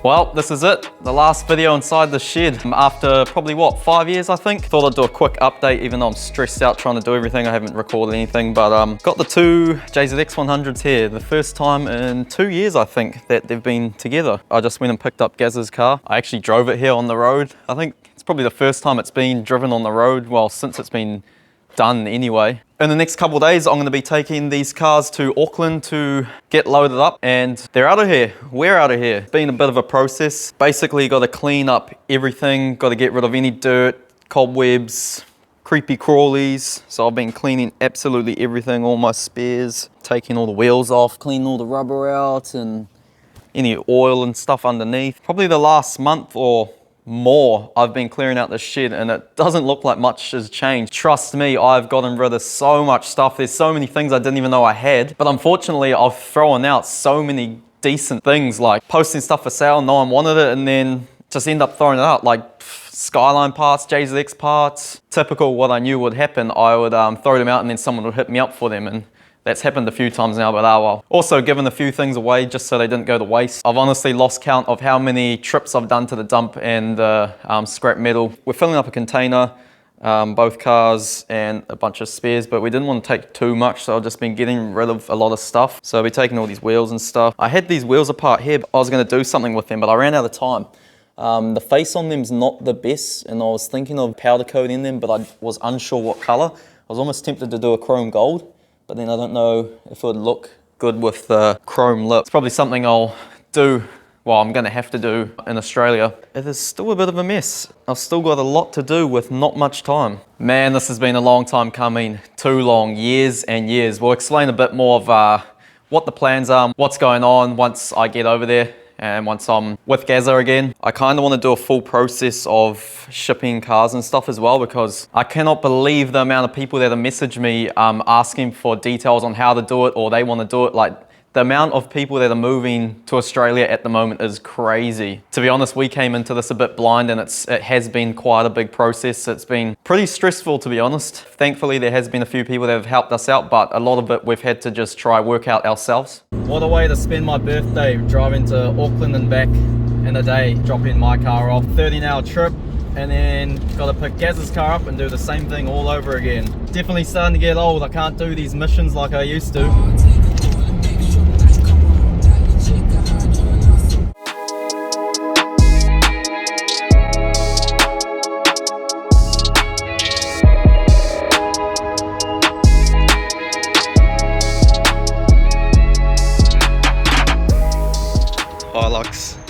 Well, this is it. The last video inside the shed. After probably, what, 5 years, I think? Thought I'd do a quick update, even though I'm stressed out trying to do everything. I haven't recorded anything, but got the two JZX 100s here. The first time in 2 years, I think, that they've been together. I just went and picked up Gaz's car. I actually drove it here on the road. I think it's probably the first time it's been driven on the road, well, since it's been done anyway. In the next couple of days, I'm going to be taking these cars to Auckland to get loaded up, and they're out of here. We're out of here. It's been a bit of a process. Basically, got to clean up everything, got to get rid of any dirt, cobwebs, creepy crawlies. So I've been cleaning absolutely everything, all my spares, taking all the wheels off, cleaning all the rubber out, and any oil and stuff underneath. Probably the last month or more, I've been clearing out the shed, and it doesn't look like much has changed. Trust me, I've gotten rid of so much stuff. There's so many things I didn't even know I had, but unfortunately I've thrown out so many decent things, like posting stuff for sale, no one wanted it, and then just end up throwing it out, like Skyline parts, JZX parts. Typical what I knew would happen. I would throw them out and then someone would hit me up for them, and that's happened a few times now, but well. Also given a few things away just so they didn't go to waste. I've honestly lost count of how many trips I've done to the dump and scrap metal. We're filling up a container, both cars and a bunch of spares, but we didn't want to take too much, so I've just been getting rid of a lot of stuff. So we're taking all these wheels and stuff. I had these wheels apart here, but I was going to do something with them, but I ran out of time. The face on them's not the best, and I was thinking of powder coating them, but I was unsure what color. I was almost tempted to do a chrome gold, but then I don't know if it would look good with the chrome lip. It's probably something I'll do, well, I'm gonna have to do in Australia. It is still a bit of a mess. I've still got a lot to do with not much time. Man, this has been a long time coming, too long, years and years. We'll explain a bit more of what the plans are, what's going on once I get over there. And once I'm with Gaza again, I kind of want to do a full process of shipping cars and stuff as well, because I cannot believe the amount of people that have messaged me asking for details on how to do it, or they want to do it. Like, the amount of people that are moving to Australia at the moment is crazy. To be honest, we came into this a bit blind, and it has been quite a big process. It's been pretty stressful, to be honest. Thankfully, there has been a few people that have helped us out, but a lot of it we've had to just try work out ourselves. What a way to spend my birthday, driving to Auckland and back in a day, dropping my car off. 13-hour trip, and then got to pick Gaz's car up and do the same thing all over again. Definitely starting to get old. I can't do these missions like I used to.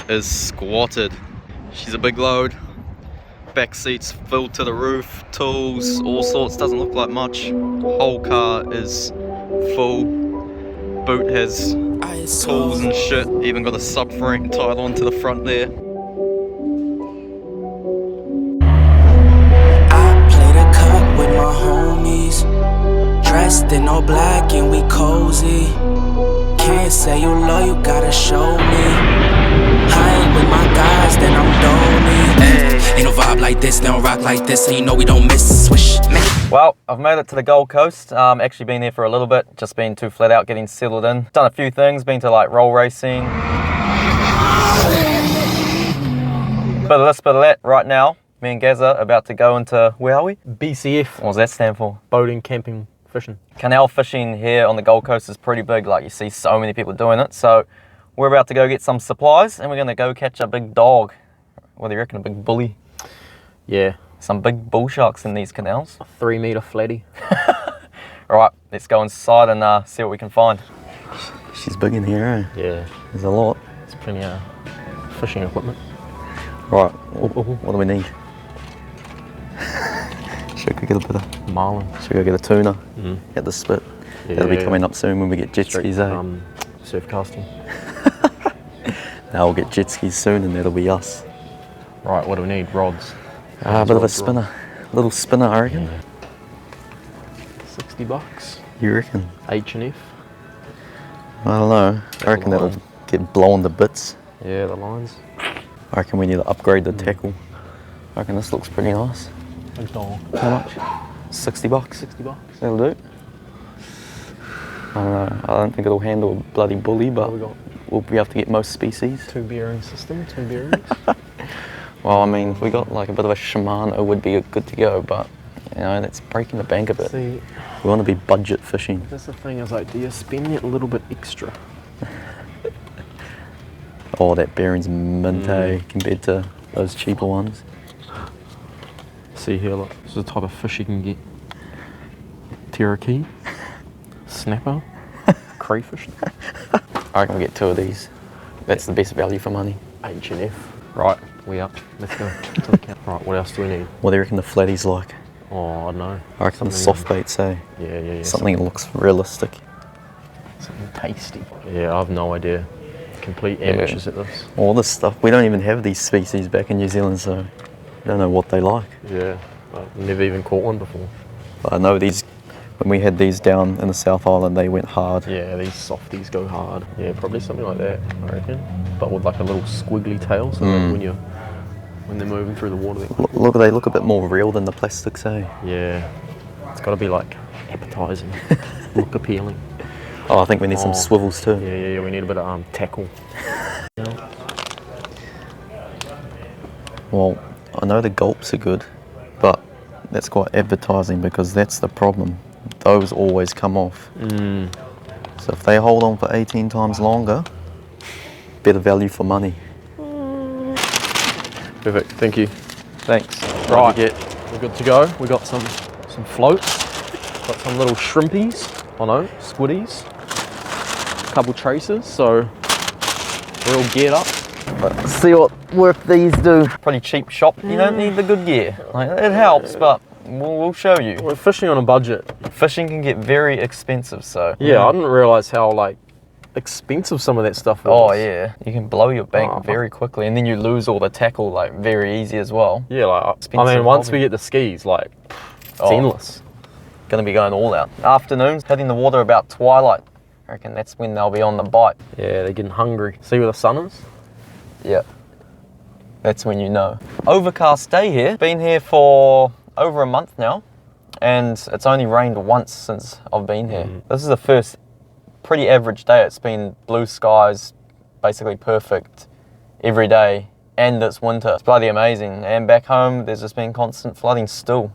Is squatted. She's a big load. Back seats filled to the roof, tools, all sorts. Doesn't look like much. Whole car is full. Boot has tools and shit. Even got a subframe tied onto the front there. I played a cut with my homies, dressed in all black and we cozy. Can't say you love, you gotta show me. I ain't with my guys, then I'm dolly. Ain't no vibe like this, they don't rock like this, and you know we don't miss. Swish. Well, I've made it to the Gold Coast. Actually been here for a little bit, just been too flat out getting settled in. Done a few things, been to like roll racing. Bit of this, bit of that. Right now, me and Gaza are about to go into, where are we? BCF. What does that stand for? Boating, camping, fishing. Canal fishing here on the Gold Coast is pretty big. Like, you see so many people doing it. So we're about to go get some supplies, and we're gonna go catch a big dog. What do you reckon, a big bully? Yeah. Some big bull sharks in these canals. A 3 meter flatty. All right, let's go inside and see what we can find. She's big in here, eh? Yeah. There's a lot. There's plenty of fishing equipment. Right, what do we need? Should we get a bit of marlin? Should we go get a tuna at the spit? Yeah, That'll be coming up soon when we get jet skis, eh? Surf casting. Now we'll get jet skis soon, and that'll be us. Right, what do we need? Rods. A bit of a spinner. Little spinner, I reckon. Yeah. $60. You reckon? H&F. I don't know. I reckon that'll get blown to bits. Yeah, the lines. I reckon we need to upgrade the tackle. I reckon this looks pretty nice. Thanks, Donald. How much? $60. $60. That'll do. I don't know. I don't think it'll handle a bloody bully, but What we got? we'll be able to get most species. 2 bearing system, 2 bearings. Well, I mean, if we got like a bit of a Shimano, would be good to go, but you know, that's breaking the bank a bit. See, we want to be budget fishing. that's the thing, is like, do you spend that little bit extra? Oh, that bearing's mint, eh, compared to those cheaper ones. See here, look, this is the type of fish you can get. Terraki, snapper, crayfish. I reckon we'll get 2 of these. That's the best value for money. H&F. Right, we up. Let's go to the camp. Right, what else do we need? What do you reckon the flatties like? Oh, I don't know. I reckon the soft baits, eh? Yeah. Something that looks realistic. Something tasty. Yeah, I have no idea. Complete amateurs at this. All this stuff, we don't even have these species back in New Zealand, so I don't know what they like. Yeah, I've never even caught one before. But I know these, when we had these down in the South Island, they went hard. Yeah, these softies go hard. Yeah, probably something like that, I reckon. But with like a little squiggly tail, so that when they're moving through the water. Look, they look a bit more real than the plastics, eh? Yeah, it's got to be like appetizing, look appealing. Oh, I think we need some swivels too. Yeah, we need a bit of tackle. Well, I know the gulps are good, but that's quite advertising because that's the problem. Those always come off. So if they hold on for 18 times longer, better value for money. Perfect, thank you. Thanks. Right, we're good to go. We got some floats, got some little shrimpies, squiddies, a couple tracers, so we're all geared up. Let's see what work these do. Pretty cheap shop. You don't need the good gear. Like, it helps, but we'll show you. We're fishing on a budget. Fishing can get very expensive, so. Yeah, I didn't realise how like expensive some of that stuff was. Oh yeah, you can blow your bank very quickly, and then you lose all the tackle like very easy as well. Yeah, like Expensive I mean, once hobby. we get the skis, like it's endless. Gonna be going all out. Afternoons, hitting the water about twilight. I reckon that's when they'll be on the bite. Yeah, they're getting hungry. See where the sun is? Yeah, that's when you know. Overcast day here. Been here for over a month now, and it's only rained once since I've been here. This is the first pretty average day. It's been blue skies, basically perfect every day, and it's winter. It's bloody amazing. And back home, there's just been constant flooding still.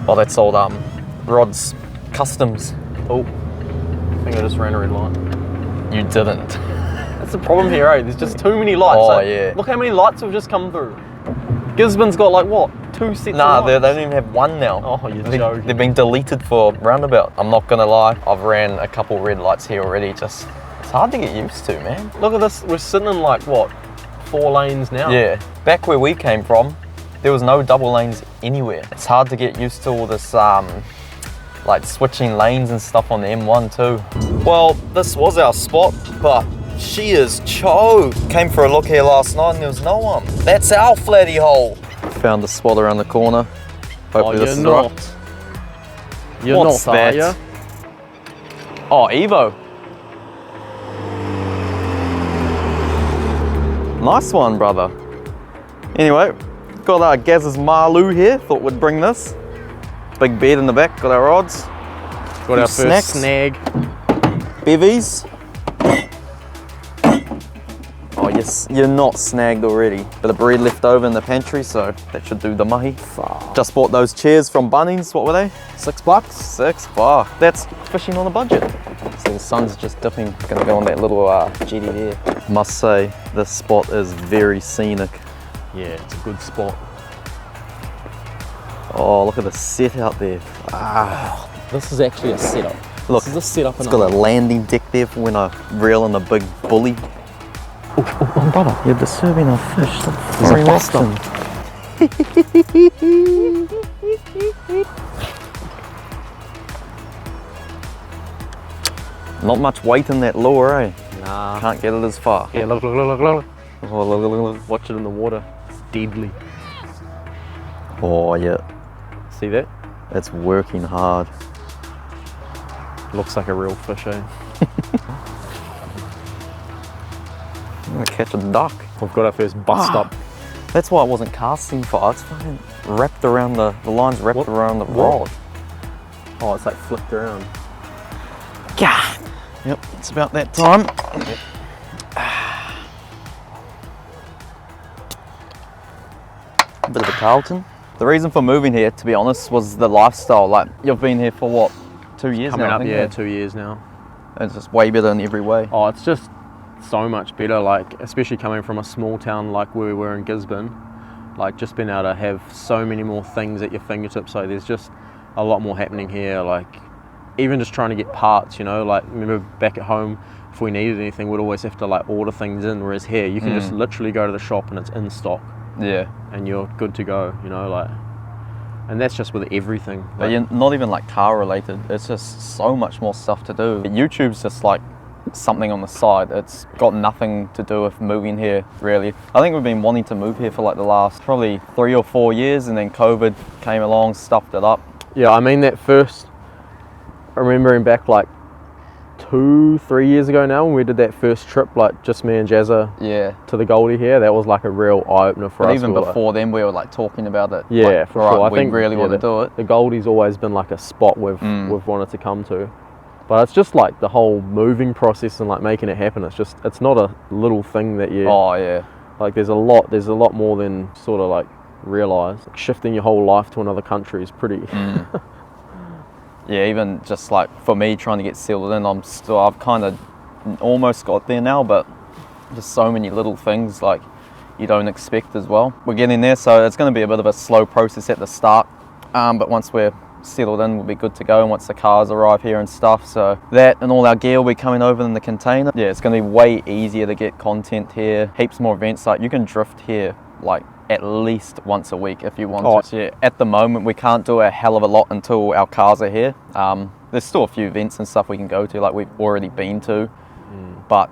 Oh, that's old Rod's Customs. Oh, I think I just ran a red line. You didn't. That's the problem here, eh? There's just too many lights. Oh, like, yeah. Look how many lights have just come through. Gisborne's got like what? 2 sets Nah, of they lights? don't even have one now. Oh, you're joking. They've been deleted for roundabout. I'm not gonna lie, I've ran a couple red lights here already. Just, it's hard to get used to, man. Look at this, we're sitting in like what? 4 lanes now. Yeah, back where we came from, there was no double lanes anywhere. It's hard to get used to all this, like switching lanes and stuff on the M1 too. Well, this was our spot, but she is choked. Came for a look here last night and there was no one. That's our flatty hole. Found the spot around the corner. Hopefully this is right. You're What's not, that? are you? Oh, Evo. Nice one, brother. Anyway, got our Gaz's Marloo here. Thought we'd bring this. Big bed in the back, got our rods. Got our snacks. first snag. Bevies. Oh, yes, you're not snagged already. Bit of bread left over in the pantry, so that should do the mahi. Just bought those chairs from Bunnings. What were they? $6? $6. That's fishing on a budget. So the sun's just dipping. Gonna go on that little jetty there. Must say, this spot is very scenic. Yeah, it's a good spot. Oh, look at the set out there. This is actually a setup. Look, this is a setup. It's got a landing deck there for when I reel in a big bully. Oh, brother, you're disturbing our fish. Stop throwing rocks in. Not much weight in that lure, eh? Nah. Can't get it as far. Yeah, look. Oh, look. Watch it in the water. It's deadly. Oh, yeah. See that? It's working hard. Looks like a real fish, eh? I'm gonna catch a duck. We've got our first bust up. That's why I wasn't casting for. It's fucking wrapped around the line's wrapped around the rod. Oh, it's like flipped around. God. Yep, it's about that time. Yep. A bit of a Carlton. The reason for moving here, to be honest, was the lifestyle. Like, you've been here for what, 2 years Coming now? up, yeah, 2 years now. It's just way better in every way. Oh, it's just so much better, like, especially coming from a small town like where we were in Gisborne. Like, just being able to have so many more things at your fingertips. So there's just a lot more happening here. Like, even just trying to get parts, you know, like, remember back at home, if we needed anything, we'd always have to like order things in, whereas here you can just literally go to the shop and it's in stock. Yeah. And you're good to go, you know, like, and that's just with everything. But you're not even like car related, it's just so much more stuff to do. YouTube's just like something on the side. It's got nothing to do with moving here, really. I think we've been wanting to move here for like the last probably 3 or 4 years, and then COVID came along, stuffed it up. Yeah, I mean, that first, remembering back like 2-3 years ago now, when we did that first trip, like just me and Jazza to the Goldie here, that was like a real eye-opener for us. Even before then we were like talking about it. Yeah, like, for sure. I we think really want to do it. The Goldie's always been like a spot we've wanted to come to. But it's just like the whole moving process and like making it happen. It's not a little thing that you. Oh yeah. Like there's a lot more than sort of like realise. Like, shifting your whole life to another country is pretty. Yeah, even just like for me trying to get settled in, I've kind of almost got there now, but just so many little things like you don't expect as well. We're getting there, so it's going to be a bit of a slow process at the start, but once we're settled in, we'll be good to go, and once the cars arrive here and stuff, so that and all our gear will be coming over in the container. Yeah, it's going to be way easier to get content here, heaps more events. Like you can drift here like at least once a week if you want to. Yeah, at the moment we can't do a hell of a lot until our cars are here. There's still a few events and stuff we can go to, like we've already been to, but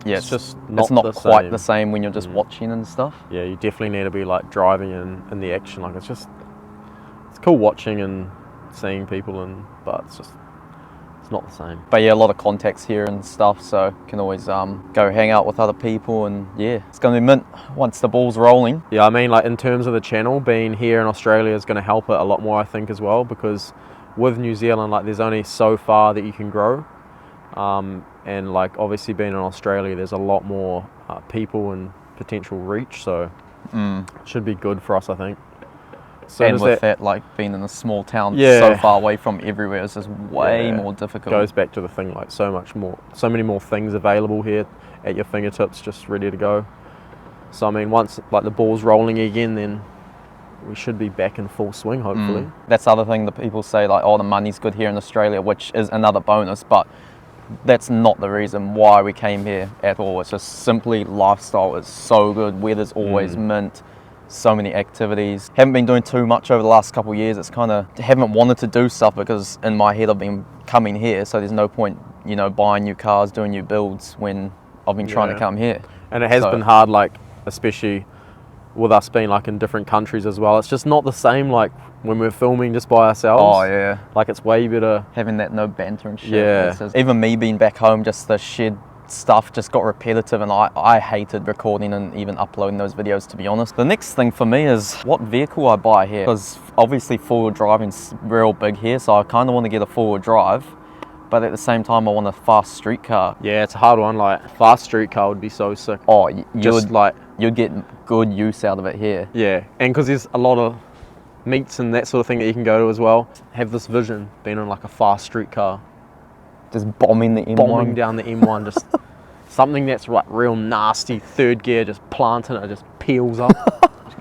yeah, it's not quite the same when you're just watching and stuff. Yeah, you definitely need to be like driving in the action. Like it's cool watching and seeing people, but it's not the same. But yeah, a lot of contacts here and stuff, so you can always go hang out with other people, and yeah, it's going to be mint once the ball's rolling. Yeah, I mean, like in terms of the channel, being here in Australia is going to help it a lot more, I think, as well, because with New Zealand, like there's only so far that you can grow, and like obviously being in Australia, there's a lot more people and potential reach, so it should be good for us, I think. So and with that, like being in a small town so far away from everywhere, it's just way more difficult. Goes back to the thing, like so many more things available here at your fingertips, just ready to go. So I mean, once like the ball's rolling again, then we should be back in full swing, hopefully. That's the other thing that people say, like, oh, the money's good here in Australia, which is another bonus, but that's not the reason why we came here at all. It's just simply lifestyle is so good, weather's always mint, so many activities. Haven't been doing too much over the last couple of years. It's kind of haven't wanted to do stuff because in my head I've been coming here, so there's no point, you know, buying new cars, doing new builds when I've been trying to come here. And it has been hard, like especially with us being like in different countries as well. It's just not the same like when we're filming just by ourselves. Oh yeah. Like it's way better having that no banter and shit. Yeah. Even me being back home, just the shed stuff just got repetitive, and I hated recording and even uploading those videos, to be honest. The next thing for me is what vehicle I buy here, because obviously four-wheel driving's real big here, so I kind of want to get a four-wheel drive, but at the same time I want a fast street car. Yeah, it's a hard one. Like fast street car would be so sick. Oh, you'd get good use out of it here. Yeah, and because there's a lot of meets and that sort of thing that you can go to as well. Have this vision being on like a fast street car, just bombing the M1. Bombing down the M1, just something that's like real nasty, third gear, just planting it, just peels up.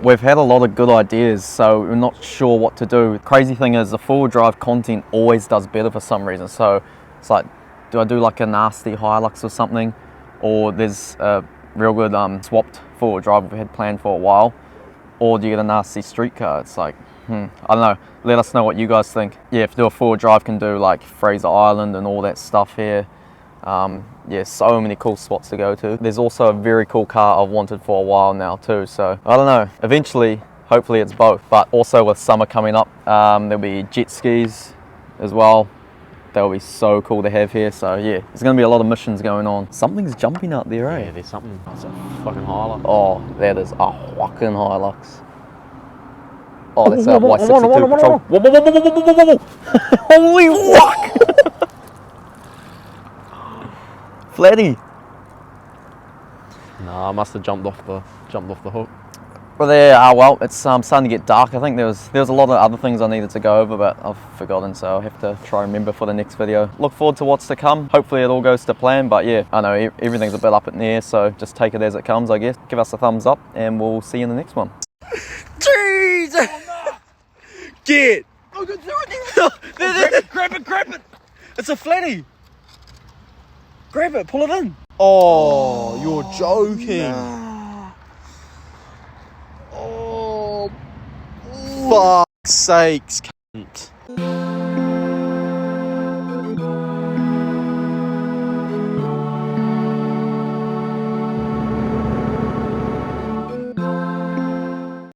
We've had a lot of good ideas, so we're not sure what to do. Crazy thing is the four-wheel drive content always does better for some reason. So it's like, do I do like a nasty Hilux or something? Or there's a real good swapped four-wheel drive we've had planned for a while. Or do you get a nasty street car? It's like, I don't know. Let us know what you guys think. Yeah, if you do a four-wheel drive, can do like Fraser Island and all that stuff here. Yeah, so many cool spots to go to. There's also a very cool car I've wanted for a while now too, so I don't know. Eventually, hopefully it's both. But also with summer coming up, there'll be jet skis as well. They'll be so cool to have here, so yeah, there's going to be a lot of missions going on. Something's jumping out there, eh? Yeah, there's something. It's a fucking Hilux. Oh, that is a fucking Hilux. Oh, that's our Y62 patrol. Holy fuck! Flatty. Nah, I must have jumped off the hook. Well, there. Well, it's starting to get dark. I think there was a lot of other things I needed to go over, but I've forgotten, so I'll have to try and remember for the next video. Look forward to what's to come. Hopefully it all goes to plan, but yeah, I know everything's a bit up in the air, so just take it as it comes, I guess. Give us a thumbs up, and we'll see you in the next one. Jeez! Oh, no. Get! Oh, grab it! It's a flatty! Grab it, pull it in. Oh, you're joking. Oh, fuck's sakes, cunt.